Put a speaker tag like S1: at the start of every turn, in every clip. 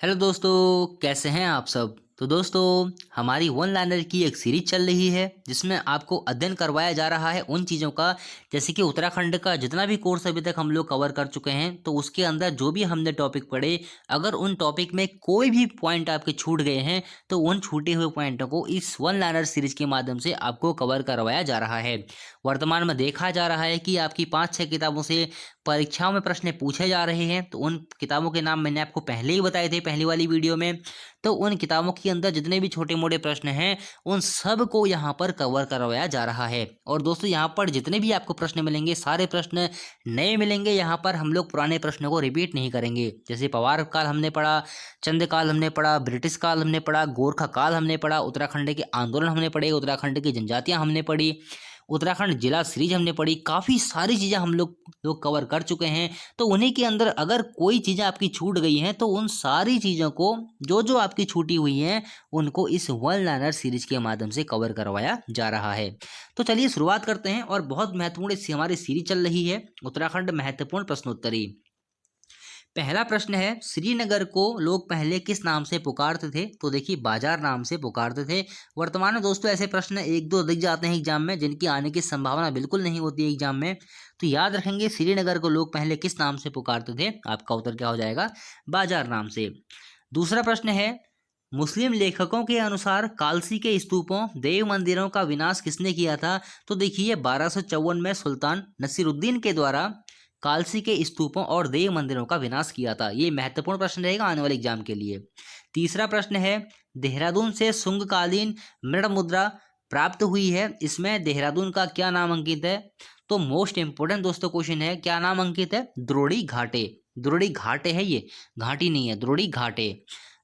S1: Hello दोस्तों, कैसे हैं आप सब। तो दोस्तों, हमारी वन लाइनर की एक सीरीज चल रही है जिसमें आपको अध्ययन करवाया जा रहा है उन चीज़ों का, जैसे कि उत्तराखंड का जितना भी कोर्स अभी तक हम लोग कवर कर चुके हैं। तो उसके अंदर जो भी हमने टॉपिक पढ़े, अगर उन टॉपिक में कोई भी पॉइंट आपके छूट गए हैं तो उन छूटे हुए पॉइंटों को इस वन लाइनर सीरीज के माध्यम से आपको कवर करवाया जा रहा है। वर्तमान में देखा जा रहा है कि आपकी 5-6 किताबों से परीक्षाओं में प्रश्न पूछे जा रहे हैं। तो उन किताबों के नाम मैंने आपको पहले ही बताए थे पहली वाली वीडियो में। तो उन किताबों के अंदर जितने भी छोटे मोटे प्रश्न हैं उन सब को यहाँ पर कवर करवाया जा रहा है। और दोस्तों, यहाँ पर जितने भी आपको प्रश्न मिलेंगे सारे प्रश्न नए मिलेंगे। यहाँ पर हम लोग पुराने प्रश्नों को रिपीट नहीं करेंगे। जैसे पवार काल हमने पढ़ा, चंद काल हमने पढ़ा, ब्रिटिश काल हमने पढ़ा, गोरखा काल हमने पढ़ा, उत्तराखंड के आंदोलन हमने पढ़े, उत्तराखंड की जनजातियां हमने पढ़ी, उत्तराखंड जिला सीरीज हमने पढ़ी। काफ़ी सारी चीज़ें हम लोग कवर कर चुके हैं। तो उन्हीं के अंदर अगर कोई चीज़ें आपकी छूट गई हैं तो उन सारी चीज़ों को जो जो आपकी छूटी हुई हैं उनको इस वन लाइनर सीरीज के माध्यम से कवर करवाया जा रहा है। तो चलिए शुरुआत करते हैं। और बहुत महत्वपूर्ण हमारी सीरीज चल रही है उत्तराखंड महत्वपूर्ण प्रश्नोत्तरी। पहला प्रश्न है, श्रीनगर को लोग पहले किस नाम से पुकारते थे। तो देखिए, बाजार नाम से पुकारते थे। वर्तमान में दोस्तों ऐसे प्रश्न एक दो दिख जाते हैं एग्जाम में जिनकी आने की संभावना बिल्कुल नहीं होती है एग्जाम में। तो याद रखेंगे, श्रीनगर को लोग पहले किस नाम से पुकारते थे। आपका उत्तर क्या हो जाएगा? बाजार नाम से। दूसरा प्रश्न है, मुस्लिम लेखकों के अनुसार कालसी के स्तूपों, देव मंदिरों का विनाश किसने किया था। तो देखिए, 1254 में सुल्तान नसीरुद्दीन के द्वारा कालसी के स्तूपों और देव मंदिरों का विनाश किया था। ये महत्वपूर्ण प्रश्न रहेगा आने वाले एग्जाम के लिए। तीसरा प्रश्न है, देहरादून से शुंगकालीन मृण मुद्रा प्राप्त हुई है, इसमें देहरादून का क्या नाम अंकित है। तो मोस्ट इंपोर्टेंट दोस्तों क्वेश्चन है, क्या नाम अंकित है? द्रोणी घाटे। द्रोणी घाटे है, ये घाटी नहीं है, द्रोणी घाटे।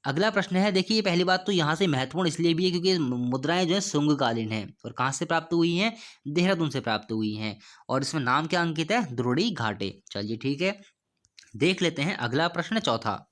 S1: अगला प्रश्न है, देखिए पहली बात तो यहाँ से महत्वपूर्ण इसलिए भी है क्योंकि मुद्राएं जो है शुंगकालीन है और कहाँ से प्राप्त हुई हैं? देहरादून से प्राप्त हुई हैं। और इसमें नाम क्या अंकित है? द्रोणी घाटे। चलिए ठीक है, देख लेते हैं अगला प्रश्न चौथा।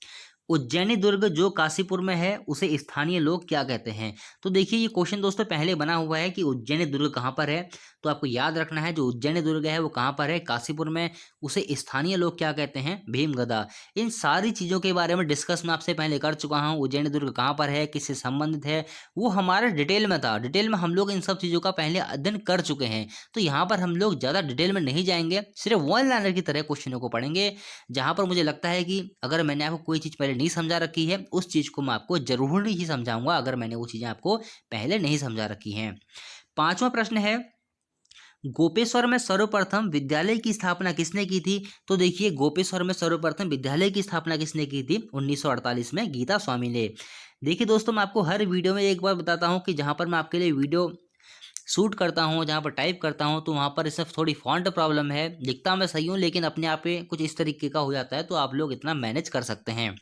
S1: उज्जैनी दुर्ग जो काशीपुर में है उसे स्थानीय लोग क्या कहते हैं। तो देखिए, ये क्वेश्चन दोस्तों पहले बना हुआ है कि उज्जैनी दुर्ग कहाँ पर है। तो आपको याद रखना है, जो उज्जैनी दुर्ग है वो कहाँ पर है? काशीपुर में। उसे स्थानीय लोग क्या कहते हैं? भीमगदा। इन सारी चीज़ों के बारे में डिस्कस मैं आपसे पहले कर चुका हूँ। उज्जैनी दुर्ग कहाँ पर है, किससे संबंधित है, वो हमारे डिटेल में था। डिटेल में हम लोग इन सब चीज़ों का पहले अध्ययन कर चुके हैं। तो यहाँ पर हम लोग ज़्यादा डिटेल में नहीं जाएंगे, सिर्फ वन लाइनर की तरह क्वेश्चनों को पढ़ेंगे। जहाँ पर मुझे लगता है कि अगर मैंने आपको कोई चीज़ पहले नहीं समझा रखी है उस चीज़ को मैं आपको जरूर ही समझाऊंगा, अगर मैंने वो चीज़ें आपको पहले नहीं समझा रखी हैं। पांचवा प्रश्न है, गोपेश्वर में सर्वप्रथम विद्यालय की स्थापना किसने की थी। तो देखिए, गोपेश्वर में सर्वप्रथम विद्यालय की स्थापना किसने की थी? 1948 में गीता स्वामी ने। देखिए दोस्तों, मैं आपको हर वीडियो में एक बार बताता हूँ कि जहाँ पर मैं आपके लिए वीडियो शूट करता हूँ, जहाँ पर टाइप करता हूँ, तो वहाँ पर इस सब थोड़ी फॉन्ट प्रॉब्लम है। लिखता मैं सही हूँ लेकिन अपने आप पे कुछ इस तरीके का हो जाता है, तो आप लोग इतना मैनेज कर सकते हैं।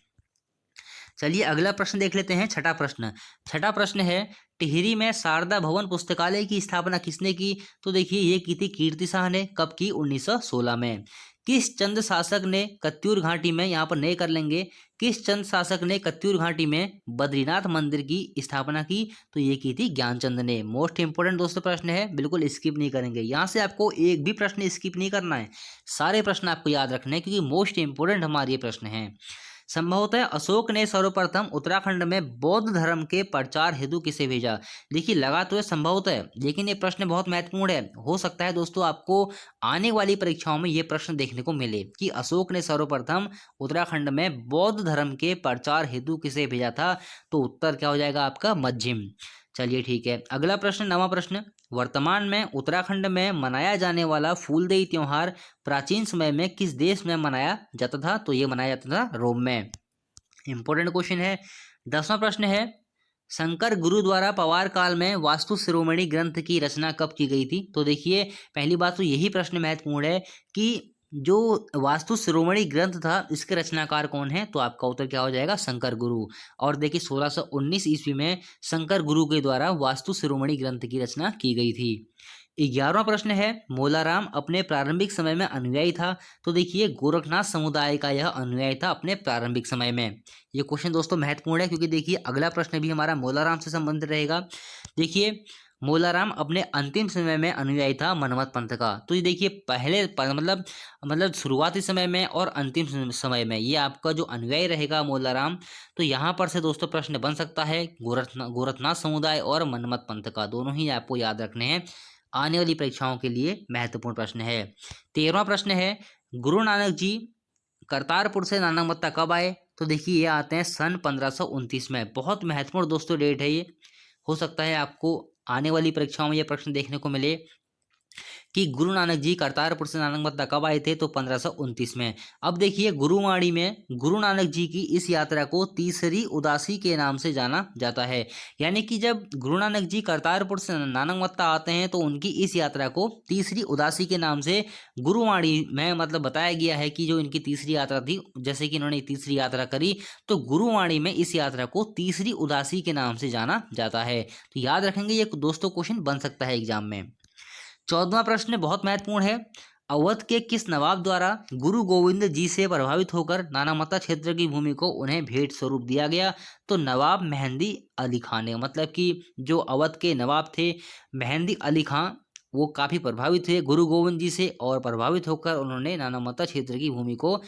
S1: चलिए अगला प्रश्न देख लेते हैं, छठा प्रश्न। छठा प्रश्न है, टिहरी में शारदा भवन पुस्तकालय की स्थापना किसने की। तो देखिए, ये की थी कीर्ति शाह ने। कब की? 1916 में। किस चंद शासक ने कत्यूर घाटी में, यहाँ पर नए कर लेंगे, किस चंद शासक ने कत्यूर घाटी में बद्रीनाथ मंदिर की स्थापना की। तो ये की थी ज्ञानचंद ने। मोस्ट इंपोर्टेंट दोस्तों प्रश्न है, बिल्कुल स्किप नहीं करेंगे। यहाँ से आपको एक भी प्रश्न स्किप नहीं करना है, सारे प्रश्न आपको याद रखने हैं क्योंकि मोस्ट इंपोर्टेंट हमारे ये प्रश्न हैं। संभवतः अशोक ने सर्वप्रथम उत्तराखंड में बौद्ध धर्म के प्रचार हेतु किसे भेजा। देखिए, लगा तो है संभवतः, लेकिन ये प्रश्न बहुत महत्वपूर्ण है। हो सकता है दोस्तों आपको आने वाली परीक्षाओं में ये प्रश्न देखने को मिले कि अशोक ने सर्वप्रथम उत्तराखंड में बौद्ध धर्म के प्रचार हेतु किसे भेजा था। तो उत्तर क्या हो जाएगा आपका? मध्यम। चलिए ठीक है, अगला प्रश्न, नवा प्रश्न। वर्तमान में उत्तराखंड में मनाया जाने वाला फूलदेई त्योहार प्राचीन समय में किस देश में मनाया जाता था। तो ये मनाया जाता था रोम में। इंपॉर्टेंट क्वेश्चन है। 10वां प्रश्न है, शंकर गुरु द्वारा पवार काल में वास्तु शिरोमणि ग्रंथ की रचना कब की गई थी। तो देखिए, पहली बात तो यही प्रश्न महत्वपूर्ण है कि जो वास्तु शिरोमणि ग्रंथ था इसके रचनाकार कौन है। तो आपका उत्तर क्या हो जाएगा? शंकर गुरु। और देखिए, 1619 ईस्वी में शंकर गुरु के द्वारा वास्तु शिरोमणि ग्रंथ की रचना की गई थी। 11वां प्रश्न है, मोलाराम अपने प्रारंभिक समय में अनुयायी था। तो देखिए, गोरखनाथ समुदाय का यह अनुयायी था अपने प्रारंभिक समय में। ये क्वेश्चन दोस्तों महत्वपूर्ण है क्योंकि देखिए, अगला प्रश्न भी हमारा मोलाराम से संबंधित रहेगा। देखिए, मोलाराम अपने अंतिम समय में अनुयायी था मनमत पंथ का। तो ये देखिए मतलब शुरुआती समय में और अंतिम समय में ये आपका जो अनुयायी रहेगा मोलाराम, तो यहाँ पर से दोस्तों प्रश्न बन सकता है गोरखनाथ समुदाय और मनमत पंथ का, दोनों ही आपको याद रखने हैं। आने वाली परीक्षाओं के लिए महत्वपूर्ण प्रश्न है। 13वां प्रश्न है, गुरु नानक जी करतारपुर से नानकमत्ता कब आए? तो देखिए ये आते हैं सन 1529 में। बहुत महत्वपूर्ण दोस्तों डेट है ये। हो सकता है आपको आने वाली परीक्षाओं में ये प्रश्न देखने को मिले कि गुरु नानक जी करतारपुर से नानकमत्ता कब आए थे? तो 1529 में। अब देखिए गुरुवाणी में गुरु नानक जी की इस यात्रा को तीसरी उदासी के नाम से जाना जाता है। यानी कि जब गुरु नानक जी करतारपुर से नानकमत्ता आते हैं तो उनकी इस यात्रा को तीसरी उदासी के नाम से गुरुवाणी में मतलब बताया गया है कि जो इनकी तीसरी यात्रा थी, जैसे कि इन्होंने तीसरी यात्रा करी, तो गुरुवाणी में इस यात्रा को तीसरी उदासी के नाम से जाना जाता है। तो याद रखेंगे, ये दोस्तों क्वेश्चन बन सकता है एग्जाम में। 14वां प्रश्न बहुत महत्वपूर्ण है, अवध के किस नवाब द्वारा गुरु गोविंद जी से प्रभावित होकर नानामत्ता क्षेत्र की भूमि को उन्हें भेंट स्वरूप दिया गया? तो नवाब मेहंदी अली खान ने, मतलब कि जो अवध के नवाब थे मेहंदी अली खां, वो काफ़ी प्रभावित हुए गुरु गोविंद जी से और प्रभावित होकर उन्होंने नानामत्ता क्षेत्र की भूमि को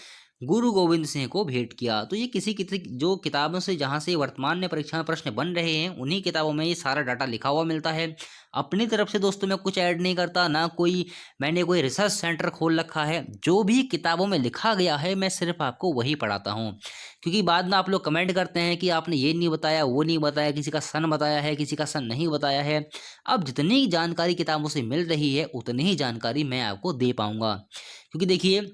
S1: गुरु गोविंद सिंह को भेंट किया। तो ये किसी किसी जो किताबों से जहाँ से वर्तमान में परीक्षा में प्रश्न बन रहे हैं उन्हीं किताबों में ये सारा डाटा लिखा हुआ मिलता है। अपनी तरफ से दोस्तों मैं कुछ ऐड नहीं करता, ना मैंने कोई रिसर्च सेंटर खोल रखा है। जो भी किताबों में लिखा गया है मैं सिर्फ आपको वही पढ़ाता हूँ, क्योंकि बाद में आप लोग कमेंट करते हैं कि आपने ये नहीं बताया, वो नहीं बताया, किसी का सन बताया है, किसी का सन नहीं बताया है। अब जितनी जानकारी किताबों से मिल रही है उतनी ही जानकारी मैं आपको दे पाऊंगा, क्योंकि देखिए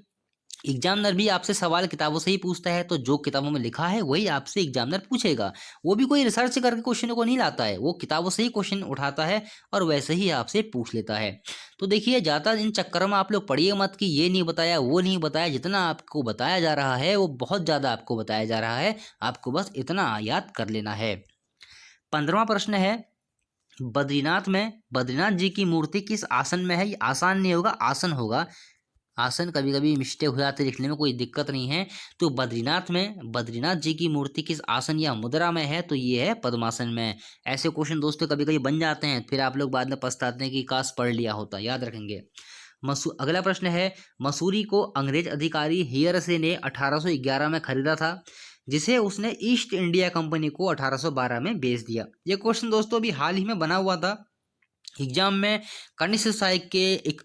S1: एग्जामिनर भी आपसे सवाल किताबों से ही पूछता है, तो जो किताबों में लिखा है वही आपसे एग्जामिनर पूछेगा। वो भी कोई रिसर्च करके क्वेश्चन को नहीं लाता है, वो किताबों से ही क्वेश्चन उठाता है और वैसे ही आपसे पूछ लेता है। तो देखिए ज़्यादा इन चक्करों में आप लोग पढ़िए मत कि ये नहीं बताया, वो नहीं बताया। जितना आपको बताया जा रहा है वो बहुत ज़्यादा आपको बताया जा रहा है, आपको बस इतना याद कर लेना है। 15वां प्रश्न है, बद्रीनाथ में बद्रीनाथ जी की मूर्ति किस आसन में है? ये आसान नहीं होगा, आसन होगा। आसन कभी कभी मिस्टेक हो जाते लिखने में, कोई दिक्कत नहीं है। तो बद्रीनाथ में बद्रीनाथ जी की मूर्ति किस आसन या मुद्रा में है? तो ये है पद्मासन में। ऐसे क्वेश्चन दोस्तों कभी कभी बन जाते हैं, फिर आप लोग बाद में पछताते हैं कि काश पढ़ लिया होता। याद रखेंगे। अगला प्रश्न है, मसूरी को अंग्रेज अधिकारी हियर से ने 1811 में खरीदा था, जिसे उसने ईस्ट इंडिया कंपनी को 1812 में बेच दिया। ये क्वेश्चन दोस्तों अभी हाल ही में बना हुआ था एग्जाम में। कनिष्ठ सहायक के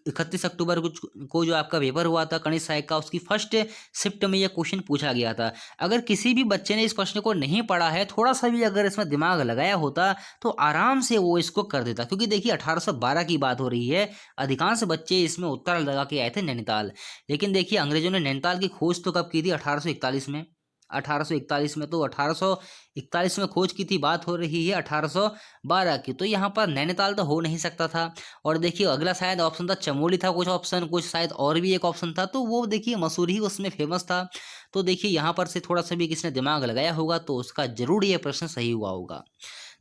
S1: 31 अक्टूबर को जो आपका पेपर हुआ था कनिष्ठ सहायक का, उसकी फर्स्ट शिफ्ट में यह क्वेश्चन पूछा गया था। अगर किसी भी बच्चे ने इस प्रश्न को नहीं पढ़ा है, थोड़ा सा भी अगर इसमें दिमाग लगाया होता तो आराम से वो इसको कर देता, क्योंकि देखिए 1812 की बात हो रही है। अधिकांश बच्चे इसमें उत्तर लगा के आए थे नैनीताल, लेकिन देखिए अंग्रेजों ने नैनीताल की खोज तो कब की थी? 1841 में। 1841 में, तो 1841 में खोज की थी, बात हो रही है 1812 की। तो यहाँ पर नैनीताल तो हो नहीं सकता था। और देखिए अगला शायद ऑप्शन था चमोली था, कुछ ऑप्शन, कुछ शायद और भी एक ऑप्शन था, तो वो देखिए मसूरी ही उसमें फेमस था। तो देखिए यहाँ पर से थोड़ा सा भी किसने दिमाग लगाया होगा तो उसका जरूर ये प्रश्न सही हुआ होगा।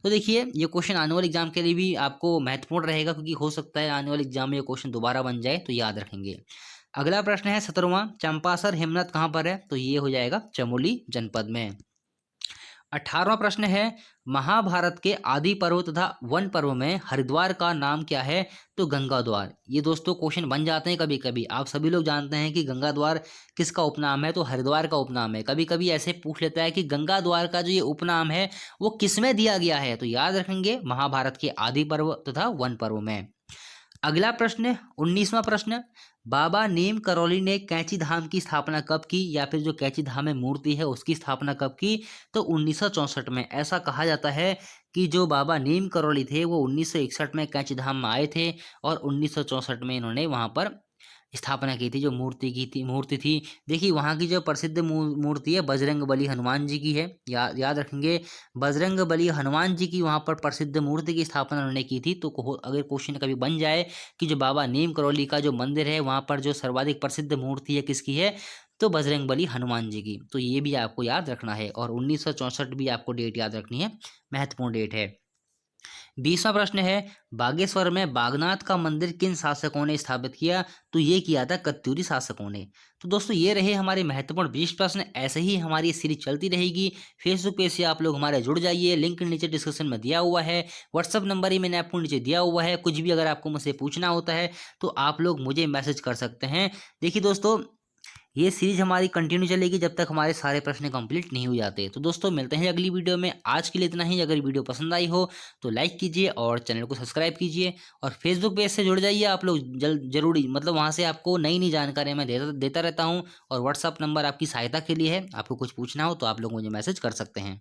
S1: तो देखिए ये क्वेश्चन आने वाले एग्जाम के लिए भी आपको महत्वपूर्ण रहेगा, क्योंकि हो सकता है आने वाले एग्जाम में ये क्वेश्चन दोबारा बन जाए, तो याद रखेंगे। अगला प्रश्न है 17वां, चंपासर हिमनद कहाँ पर है? तो ये हो जाएगा चमोली जनपद में। 18वां प्रश्न है, महाभारत के आदि पर्व तथा वन पर्व में हरिद्वार का नाम क्या है? तो गंगा द्वार। ये दोस्तों क्वेश्चन बन जाते हैं कभी कभी। आप सभी लोग जानते हैं कि गंगा द्वार किसका उपनाम है? तो हरिद्वार का उपनाम है। कभी कभी ऐसे पूछ लेता है कि गंगा द्वार का जो ये उपनाम है वो किसमें दिया गया है? तो याद रखेंगे महाभारत के आदि पर्व तथा वन पर्व में। अगला प्रश्न 19वां प्रश्न, बाबा नीम करौली ने कैंची धाम की स्थापना कब की? या फिर जो कैंची धाम में मूर्ति है उसकी स्थापना कब की? तो 1964 में। ऐसा कहा जाता है कि जो बाबा नीम करौली थे वो 1961 में कैंची धाम में आए थे और 1964 में इन्होंने वहां पर स्थापना की थी, जो मूर्ति थी। देखिए वहाँ की जो प्रसिद्ध मूर्ति है बजरंग बली हनुमान जी की है। याद रखेंगे, बजरंग बली हनुमान जी की वहाँ पर प्रसिद्ध मूर्ति की स्थापना उन्होंने की थी। तो अगर क्वेश्चन कभी बन जाए कि जो बाबा नीम करौली का जो मंदिर है वहाँ पर जो सर्वाधिक प्रसिद्ध मूर्ति है किसकी है? तो बजरंग बली हनुमान जी की। तो ये भी आपको याद रखना है। और 1964 भी आपको डेट याद रखनी है, महत्वपूर्ण डेट है। 20वां प्रश्न है, बागेश्वर में बागनाथ का मंदिर किन शासकों ने स्थापित किया? तो ये किया था कत्यूरी शासकों ने। तो दोस्तों ये रहे हमारे महत्वपूर्ण 20 प्रश्न। ऐसे ही हमारी सीरीज चलती रहेगी। फेसबुक पेज से आप लोग हमारे जुड़ जाइए, लिंक नीचे डिस्क्रिप्शन में दिया हुआ है। व्हाट्सअप नंबर ही मैंने आपको नीचे दिया हुआ है। कुछ भी अगर आपको मुझसे पूछना होता है तो आप लोग मुझे मैसेज कर सकते हैं। देखिए दोस्तों, ये सीरीज हमारी कंटिन्यू चलेगी जब तक हमारे सारे प्रश्न कंप्लीट नहीं हो जाते। तो दोस्तों मिलते हैं अगली वीडियो में। आज के लिए इतना ही। अगर वीडियो पसंद आई हो तो लाइक कीजिए और चैनल को सब्सक्राइब कीजिए और फेसबुक पेज से जुड़ जाइए आप लोग जरूरी, मतलब वहाँ से आपको नई नई जानकारी मैं देता रहता हूँ। और व्हाट्सअप नंबर आपकी सहायता के लिए है। आपको कुछ पूछना हो तो आप लोग मुझे मैसेज कर सकते हैं।